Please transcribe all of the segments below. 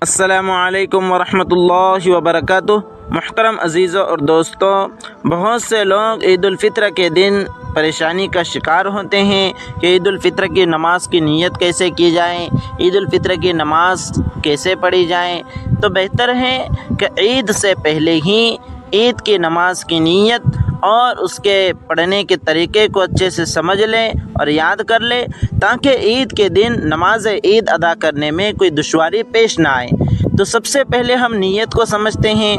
السلام علیکم ورحمۃ اللہ وبرکاتہ۔ محترم عزیزوں اور دوستوں، بہت سے لوگ عید الفطر کے دن پریشانی کا شکار ہوتے ہیں کہ عید الفطر کی نماز کی نیت کیسے کی جائے، عید الفطر کی نماز کیسے پڑھی جائے۔ تو بہتر ہے کہ عید سے پہلے ہی عید کی نماز کی نیت اور اس کے پڑھنے کے طریقے کو اچھے سے سمجھ لیں اور یاد کر لیں، تاکہ عید کے دن نماز عید ادا کرنے میں کوئی دشواری پیش نہ آئے۔ تو سب سے پہلے ہم نیت کو سمجھتے ہیں۔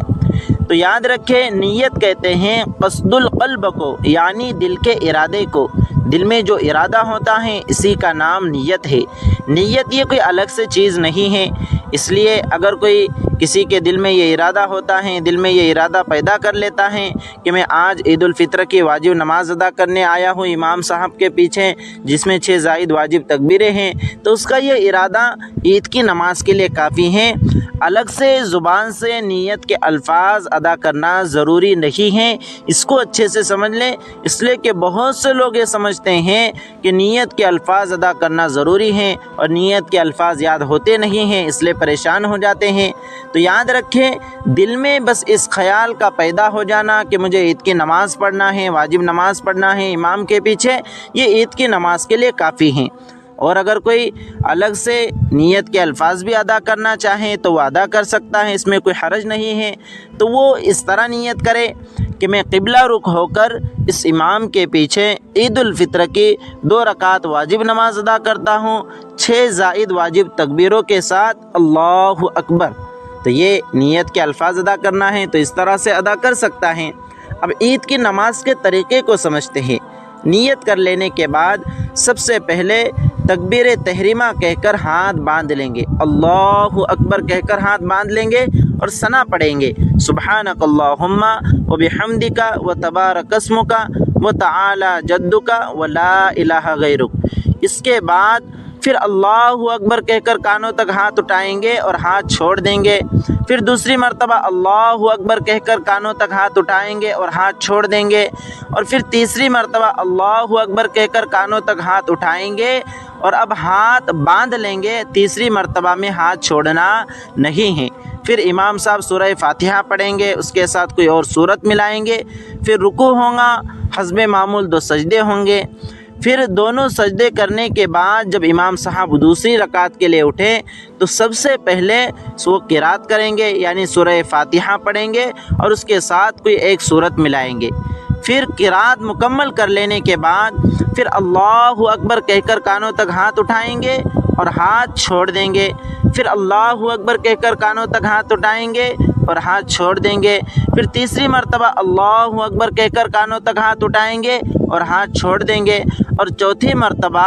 تو یاد رکھیں، نیت کہتے ہیں قصد القلب کو، یعنی دل کے ارادے کو۔ دل میں جو ارادہ ہوتا ہے اسی کا نام نیت ہے۔ نیت یہ کوئی الگ سے چیز نہیں ہے، اس لیے اگر کوئی کسی کے دل میں یہ ارادہ ہوتا ہے، دل میں یہ ارادہ پیدا کر لیتا ہے کہ میں آج عید الفطر کی واجب نماز ادا کرنے آیا ہوں امام صاحب کے پیچھے، جس میں 6 زائد واجب تکبیریں ہیں، تو اس کا یہ ارادہ عید کی نماز کے لیے کافی ہے۔ الگ سے زبان سے نیت کے الفاظ ادا کرنا ضروری نہیں ہے، اس کو اچھے سے سمجھ لیں۔ اس لیے کہ بہت سے لوگ یہ سمجھتے ہیں کہ نیت کے الفاظ ادا کرنا ضروری ہے اور نیت کے الفاظ یاد ہوتے نہیں ہیں، اس لیے پریشان ہو جاتے ہیں۔ تو یاد رکھیں، دل میں بس اس خیال کا پیدا ہو جانا کہ مجھے عید کی نماز پڑھنا ہے، واجب نماز پڑھنا ہے امام کے پیچھے، یہ عید کی نماز کے لیے کافی ہیں۔ اور اگر کوئی الگ سے نیت کے الفاظ بھی ادا کرنا چاہے تو وہ ادا کر سکتا ہے، اس میں کوئی حرج نہیں ہے۔ تو وہ اس طرح نیت کرے کہ میں قبلہ رخ ہو کر اس امام کے پیچھے عید الفطر کی 2 رکعت واجب نماز ادا کرتا ہوں، 6 زائد واجب تکبیروں کے ساتھ، اللہ اکبر۔ تو یہ نیت کے الفاظ ادا کرنا ہے تو اس طرح سے ادا کر سکتا ہے۔ اب عید کی نماز کے طریقے کو سمجھتے ہیں۔ نیت کر لینے کے بعد سب سے پہلے تکبیر تحریمہ کہہ کر ہاتھ باندھ لیں گے، اللہ اکبر کہہ کر ہاتھ باندھ لیں گے اور ثنا پڑھیں گے، سبحانک اللہم وبحمدک وتبارک اسمک وتعالی جدک ولا الہ غیرک۔ اس کے بعد پھر اللہ اکبر کہہ کر کانوں تک ہاتھ اٹھائیں گے اور ہاتھ چھوڑ دیں گے۔ پھر دوسری مرتبہ اللہ اکبر کہہ کر کانوں تک ہاتھ اٹھائیں گے اور ہاتھ چھوڑ دیں گے، اور پھر تیسری مرتبہ اللہ اکبر کہہ کر کانوں تک ہاتھ اٹھائیں گے اور اب ہاتھ باندھ لیں گے۔ تیسری مرتبہ میں ہاتھ چھوڑنا نہیں ہے۔ پھر امام صاحب سورہ فاتحہ پڑھیں گے، اس کے ساتھ کوئی اور سورت ملائیں گے، پھر رکوع ہوگا، حسب معمول 2 سجدے ہوں گے۔ پھر دونوں سجدے کرنے کے بعد جب امام صاحب دوسری رکعت کے لیے اٹھیں تو سب سے پہلے وہ قرات کریں گے، یعنی سورہ فاتحہ پڑھیں گے اور اس کے ساتھ کوئی ایک سورت ملائیں گے۔ پھر قرات مکمل کر لینے کے بعد پھر اللہ اکبر کہہ کر کانوں تک ہاتھ اٹھائیں گے اور ہاتھ چھوڑ دیں گے، پھر اللہ اکبر کہہ کر کانوں تک ہاتھ اٹھائیں گے اور ہاتھ چھوڑ دیں گے، پھر تیسری مرتبہ اللہ اکبر کہہ کر کانوں تک ہاتھ اٹھائیں گے اور ہاتھ چھوڑ دیں گے، اور چوتھی مرتبہ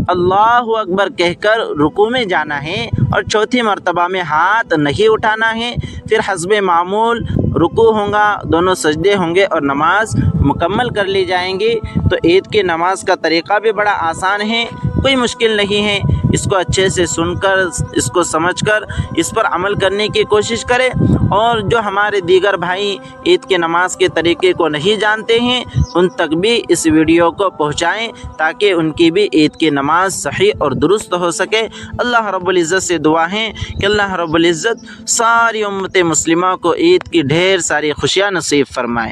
اللہ اکبر کہہ کر رکوع میں جانا ہے اور چوتھی مرتبہ میں ہاتھ نہیں اٹھانا ہے۔ پھر حسب معمول رکوع ہوگا، دونوں سجدے ہوں گے اور نماز مکمل کر لی جائیں گی۔ تو عید کی نماز کا طریقہ بھی بڑا آسان ہے، کوئی مشکل نہیں ہے۔ اس کو اچھے سے سن کر، اس کو سمجھ کر اس پر عمل کرنے کی کوشش کرے، اور جو ہمارے دیگر بھائی عید کی نماز کے طریقے کو نہیں جانتے ہیں ان تک بھی اس ویڈیو کو پہنچائیں تاکہ ان کی بھی عید کی نماز صحیح اور درست ہو سکے۔ اللہ رب العزت سے دعا ہے کہ اللہ رب العزت ساری امت مسلمہ کو عید کی ڈھیر ساری خوشیاں نصیب فرمائے۔